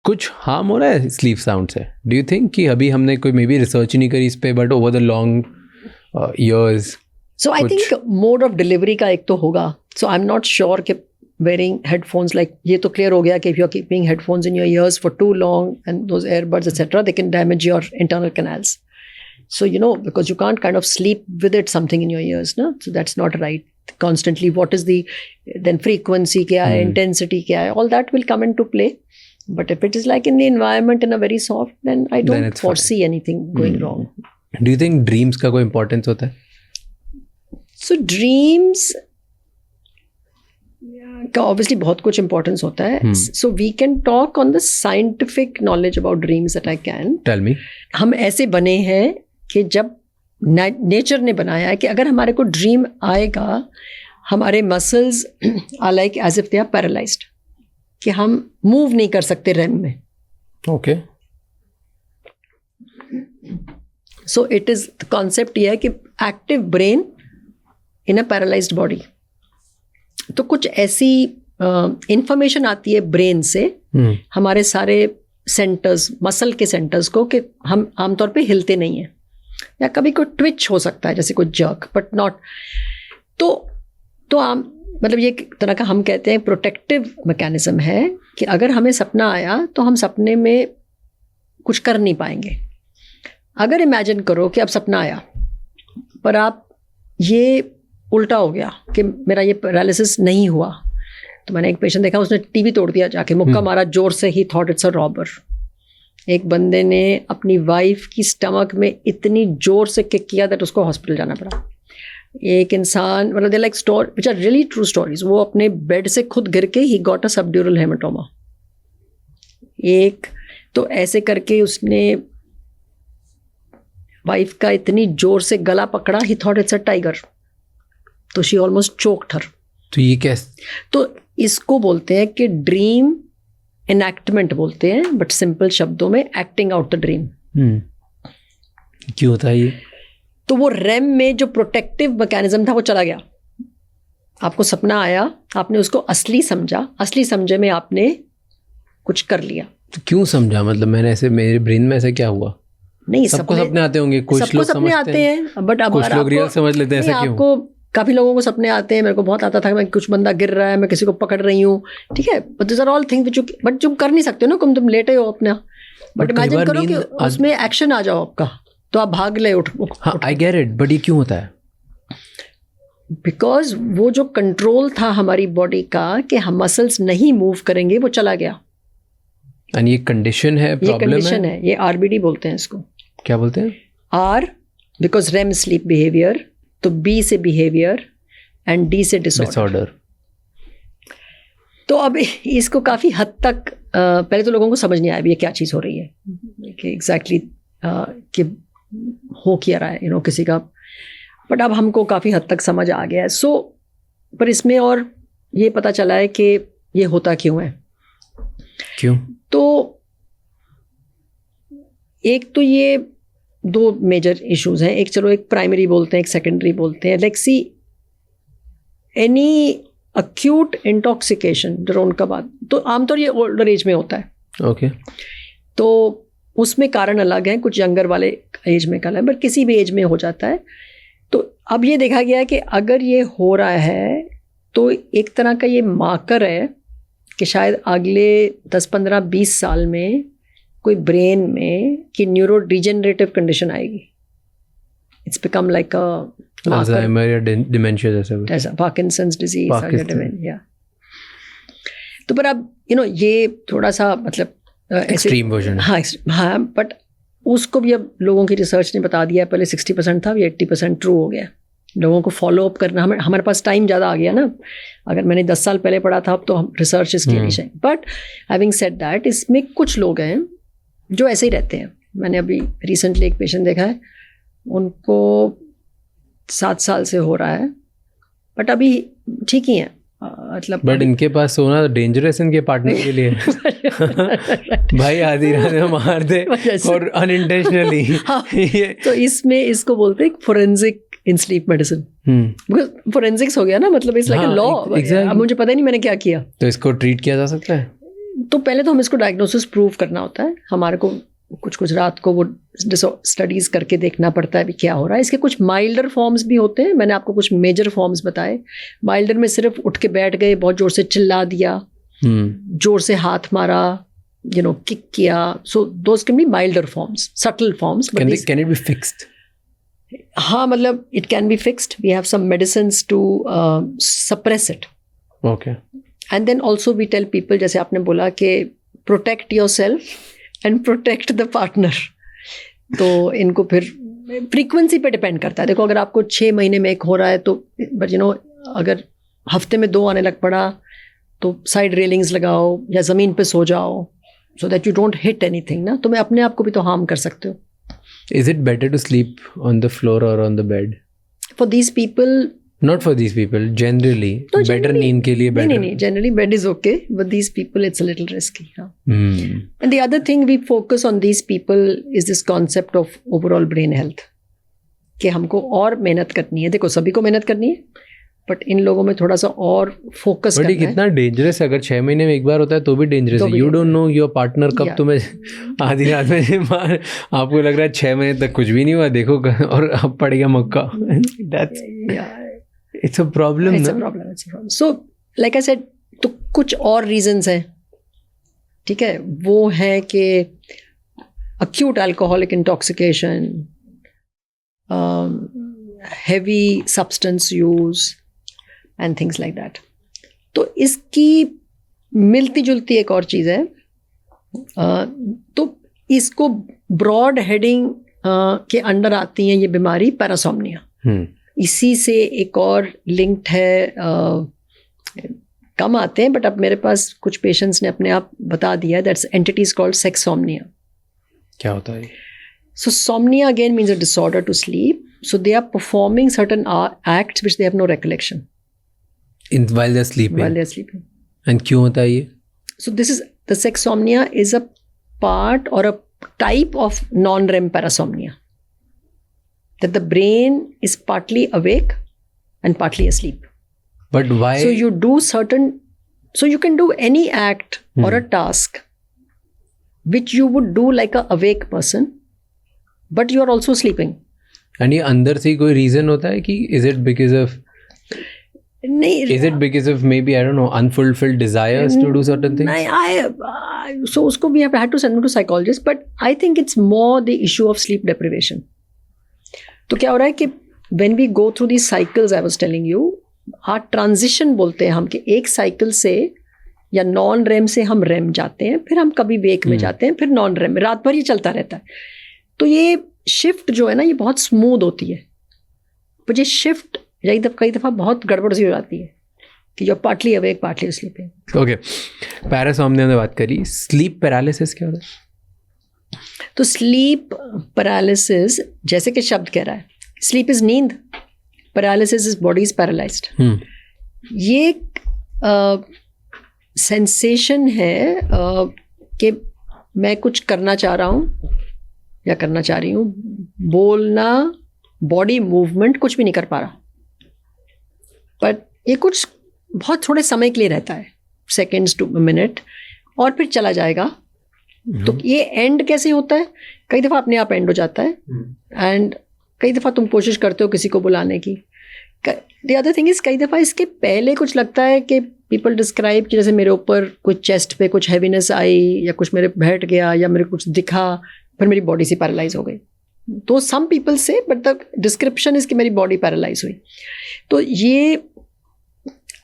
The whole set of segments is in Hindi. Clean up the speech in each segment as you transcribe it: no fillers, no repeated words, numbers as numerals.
कुछ हार्म हो रहा है स्लीप साउंड से? डू यू थिंक कि अभी हमने कोई मे बी रिसर्च नहीं करी इस पे, but over the long years? So I think mode of delivery का एक तो होगा. सो आई एम नॉट श्योर कि wearing headphones, like ये तो clear हो गया कि if you're keeping headphones in your ears for too long and those earbuds etc, they can damage your internal canals. So because you can't kind of sleep with it something in your ears, no? So that's not right. Constantly, what is the then frequency क्या है, intensity क्या है, all that will come into play. But if it is like in the environment in a very soft, then I don't foresee anything going wrong. Do you think dreams का कोई importance होता है? So dreams का obviously बहुत कुछ importance होता है. So we can talk on the scientific knowledge about dreams that I can. Tell me. हम ऐसे बने हैं कि जब नेचर ने बनाया है कि अगर हमारे को ड्रीम आएगा, हमारे muscles are like as if they are paralysed, कि हम मूव नहीं कर सकते रेम में. Okay. So it is the concept ये है कि active brain in a paralysed body. तो कुछ ऐसी इंफॉर्मेशन आती है ब्रेन से हमारे सारे सेंटर्स, मसल के सेंटर्स को, कि हम आमतौर पे हिलते नहीं हैं, या कभी कोई ट्विच हो सकता है जैसे कोई जर्क, बट नॉट. तो आम मतलब ये एक तरह का हम कहते हैं प्रोटेक्टिव मैकेनिज्म है कि अगर हमें सपना आया तो हम सपने में कुछ कर नहीं पाएंगे. अगर इमेजिन करो कि अब सपना आया पर आप ये उल्टा हो गया कि मेरा ये पैरालिसिस नहीं हुआ. तो मैंने एक पेशेंट देखा, उसने टीवी तोड़ दिया जाके, मुक्का मारा जोर से, ही थॉट इट्स अ रॉबर. एक बंदे ने अपनी वाइफ की स्टमक में इतनी जोर से किक किया दैट उसको हॉस्पिटल जाना पड़ा. एक इंसान, मतलब they like story which are really true stories, वो अपने बेड से खुद गिर के ही गॉट अ सबड्यूरल हेमाटोमा. एक तो ऐसे करके उसने वाइफ का इतनी जोर से गला पकड़ा, ही थॉट इट्स अ टाइगर, तो शी ऑलमोस्ट चोक्ड हर. तो ये कैसे? तो इसको बोलते हैं कि ड्रीम एनैक्टमेंट बोलते हैं, बट सिंपल शब्दों में एक्टिंग आउट द ड्रीम. क्यों होता है ये? तो वो रेम में जो प्रोटेक्टिव मैकेनिज्म था वो चला गया. आपको सपना आया, आपने उसको असली समझा, असली समझे में आपने कुछ कर लिया. तो क्यों समझा? मतलब मैंने ऐसे, मेरे ब्रेन में ऐसा क्या हुआ? नहीं, सबको सपने आते होंगे, कुछ लोग सपने आते हैं, बट अब कुछ लोग रियल समझ लेते हैं. ऐसा क्यों? आपको काफी लोगों को सपने आते हैं, मेरे को बहुत आता था, मैं कुछ बंदा गिर रहा है, मैं किसी को पकड़ रही हूँ, ठीक है, but this are all things which but तुम कर नहीं सकते हो ना, तुम लेटे हो अपना. बट इमेजिन करो कि उसमें एक्शन आ जाओ आपका, तो आप भाग ले, उठ. हाँ, आई गेट इट, बट ये क्यों होता है? बिकॉज वो जो कंट्रोल था हमारी बॉडी का कि हम मसल्स नहीं मूव करेंगे, वो चला गया. एंड ये कंडीशन है, ये कंडीशन है, ये आरबीडी बोलते हैं इसको. क्या बोलते हैं? R because REM sleep behaviour, तो बी से बिहेवियर, एंड डी से डिसऑर्डर. तो अब इसको काफ़ी हद तक पहले तो लोगों को समझ नहीं आया भी ये क्या चीज़ हो रही है, कि एग्जैक्टली कि हो क्या रहा है किसी का. बट अब हमको काफ़ी हद तक समझ आ गया है. सो पर इसमें और ये पता चला है कि ये होता क्यों है. क्यों? तो एक तो ये दो मेजर इश्यूज हैं. एक चलो, एक प्राइमरी बोलते हैं, एक सेकेंडरी बोलते हैं. Like see any acute intoxication drone का बाद, तो आमतौर ये ओल्डर एज में होता है. ओके. तो उसमें कारण अलग हैं, कुछ यंगर वाले एज में अलग है, बट किसी भी एज में हो जाता है. तो अब ये देखा गया है कि अगर ये हो रहा है तो एक तरह का ये मार्कर है कि शायद अगले 10-15-20 साल में कोई ब्रेन में कि न्यूरो डिजेनरेटिव कंडीशन आएगी. It's become like a Alzheimer या डिमेंशिया जैसा, पार्किंसंस डिजीज या डिमेंशिया. तो पर अब ये थोड़ा सा मतलब एक्सट्रीम वर्जन. हाँ, बट उसको भी अब लोगों की रिसर्च ने बता दिया. पहले 60% था, ये 80% ट्रू हो गया. लोगों को फॉलो अप करना, हमारे पास टाइम ज़्यादा आ गया ना. अगर मैंने 10 साल पहले पढ़ा था, अब तो हम रिसर्च इसके लिए चाहिए. बट हैविंग सेड दैट, इसमें कुछ लोग हैं जो ऐसे ही रहते हैं. मैंने अभी रिसेंटली एक पेशेंट देखा है, उनको 7 साल से हो रहा है, बट अभी ठीक ही है. मतलब बट इनके पास सोना डेंजरस इनके पार्टनर के लिए. भाई आधी रात में मार दे और अनइंटेंशनली. तो इसमें इसको बोलते हैं forensic in sleep medicine. Because forensics हो गया ना, मतलब इट्स लाइक अ लॉ. अब मुझे पता ही नहीं मैंने क्या किया. तो इसको ट्रीट किया जा सकता है? तो पहले तो हम इसको डायग्नोसिस प्रूव करना होता है, हमारे को कुछ रात को वो स्टडीज करके देखना पड़ता है भी क्या हो रहा है। इसके कुछ माइल्डर फॉर्म्स भी होते हैं, मैंने आपको कुछ मेजर फॉर्म्स बताए। माइल्डर में सिर्फ उठ के बैठ गए, बहुत जोर से चिल्ला दिया, जोर से हाथ मारा, किक किया, so those can be milder forms, subtle forms. Can it be fixed? हाँ, मतलब it can be fixed, we have some medicines to suppress it. Okay. And then also we tell people, जैसे आपने बोला कि protect yourself and protect the partner. तो इनको फिर फ्रीक्वेंसी पे डिपेंड करता है। देखो, अगर आपको 6 महीने में एक हो रहा है तो बट अगर हफ्ते में 2 आने लग पड़ा तो साइड रेलिंग्स लगाओ या ज़मीन पे सो जाओ, so that you don't hit anything ना। तुम्हें अपने आप को भी तो हार्म कर सकते हो। Is it better to sleep on the floor or on the bed? For these people, not for these people, generally, no, better नींद के लिए better. नहीं, generally bed is okay, but these people it's a little risky. हाँ. Hmm. And the other thing we focus on these people is this concept of overall brain health. कि हमको और मेहनत करनी है। देखो, सभी को मेहनत करनी है, बट इन लोगों में थोड़ा सा और फोकस करना है। बट ये कितना डेंजरस है, अगर 6 महीने में एक बार होता है तो भी डेंजरस है। You don't know your partner कब तुम्हें आधी रात में आपको लग रहा है 6 महीने तक कुछ भी नहीं हुआ, देखो और अब पड़ गया मक्का। It's a problem. So like I said, तो कुछ और रीजंस हैं, ठीक है। वो है कि acute alcoholic intoxication, heavy substance use and things like that. तो इसकी मिलती जुलती एक और चीज़ है। तो इसको ब्रॉड हेडिंग के अंडर आती है ये बीमारी, पैरासोम्निया। इसी से एक और लिंक्ड है, कम आते हैं बट अब मेरे पास कुछ पेशेंट्स ने अपने आप बता दिया, दैट्स एंटिटीज कॉल्ड सेक्सोम्निया। क्या होता है? So somnia again means a disorder to sleep. So they are performing certain acts which they have no recollection. While they're sleeping. While they're sleeping. And क्यों होता है ये? So this is the sexsomnia is a part or a type of non-REM parasomnia. That the brain is partly awake and partly asleep. But why? So you do so you can do any act or a task which you would do like a awake person, but you are also sleeping. And ये अंदर से कोई reason होता है कि is it because of नहीं, is it because of maybe I don't know unfulfilled desires to do certain things? नहीं, so उसको we have had to send him to psychologist, but I think it's more the issue of sleep deprivation. तो क्या हो रहा है कि when we go through these cycles I was telling you, our transition बोलते हैं हम कि एक cycle से या नॉन रेम से हम रेम जाते हैं, फिर हम कभी वेक में जाते हैं, फिर नॉन रेम में, रात भर ये चलता रहता है। तो ये शिफ्ट जो है ना, ये बहुत स्मूथ होती है, पर ये शिफ्ट कई दफ़ा बहुत गड़बड़ सी हो जाती है कि जो partly awake partly sleeping. Okay, parasomnia ने बात करी, स्लीप पैरालिसिस क्या होता है? तो स्लीप पैरालिसिस जैसे कि शब्द कह रहा है, स्लीप इज नींद, paralysis is body is paralysed. ये सेंसेशन है कि मैं कुछ करना चाह रहा हूँ या करना चाह रही हूँ, बोलना, बॉडी मूवमेंट कुछ भी नहीं कर पा रहा, बट ये कुछ बहुत थोड़े समय के लिए रहता है, सेकेंड्स टू मिनट, और फिर चला जाएगा। तो ये एंड कैसे होता है? कई दफ़ा अपने आप एंड हो जाता है, एंड कई दफ़ा तुम कोशिश करते हो किसी को बुलाने की। द अदर थिंग इज, कई दफ़ा इसके पहले कुछ लगता है कि पीपल डिस्क्राइब कि जैसे मेरे ऊपर कुछ चेस्ट पे कुछ हैवीनेस आई, या कुछ मेरे बैठ गया, या मेरे कुछ दिखा, फिर मेरी बॉडी से पैरालाइज हो गई। तो सम पीपल से, बट द डिस्क्रिप्शन इज कि मेरी बॉडी पैरालाइज हुई। तो ये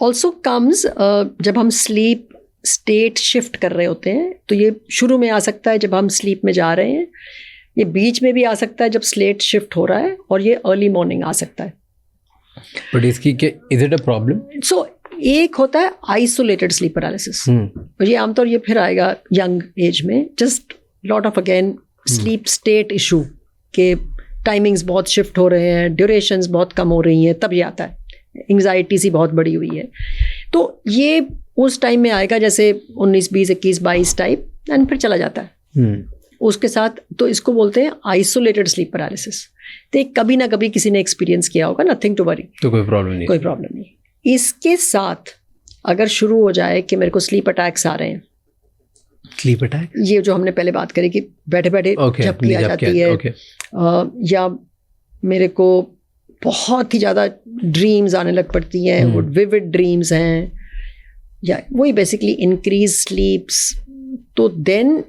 ऑल्सो कम्स जब हम स्लीप स्टेट शिफ्ट कर रहे होते हैं, तो ये शुरू में आ सकता है जब हम स्लीप में जा रहे हैं, ये बीच में भी आ सकता है जब स्टेट शिफ्ट हो रहा है, और ये अर्ली मॉर्निंग आ सकता है। बट इसकी क्या, इज इट अ प्रॉब्लम? सो एक होता है आइसोलेटेड स्लीप पैरालिसिस, और ये आमतौर ये फिर आएगा यंग एज में, just lot of again sleep state issue के टाइमिंग्स बहुत शिफ्ट हो रहे हैं, ड्यूरेशंस बहुत कम हो रही हैं, तब ये आता है। एंग्जाइटी सी बहुत बड़ी हुई है, तो ये उस टाइम में आएगा जैसे 19, 20, 21, 22 टाइप, एंड फिर चला जाता है उसके साथ। तो इसको बोलते हैं आइसोलेटेड स्लीप पैरालिसिस। तो कभी ना कभी किसी ने एक्सपीरियंस किया होगा, नथिंग टू वरी, तो कोई प्रॉब्लम नहीं। इसके साथ अगर शुरू हो जाए कि मेरे को स्लीप अटैक्स आ रहे हैं, स्लीप अटैक, ये जो हमने पहले बात करी कि बैठे बैठे झपकी आ जाती है, या मेरे को बहुत ही ज़्यादा ड्रीम्स आने लग पड़ती हैं, वो विविड ड्रीम्स हैं, या वही बेसिकली इंक्रीज स्लीप्स, तो then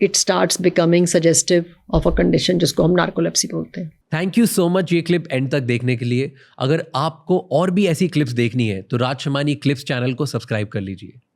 it starts becoming suggestive of a condition जिसको हम नार्कोलेप्सी बोलते हैं। थैंक यू सो मच ये क्लिप एंड तक देखने के लिए। अगर आपको और भी ऐसी क्लिप्स देखनी है तो राज शमानी क्लिप्स चैनल को सब्सक्राइब कर लीजिए।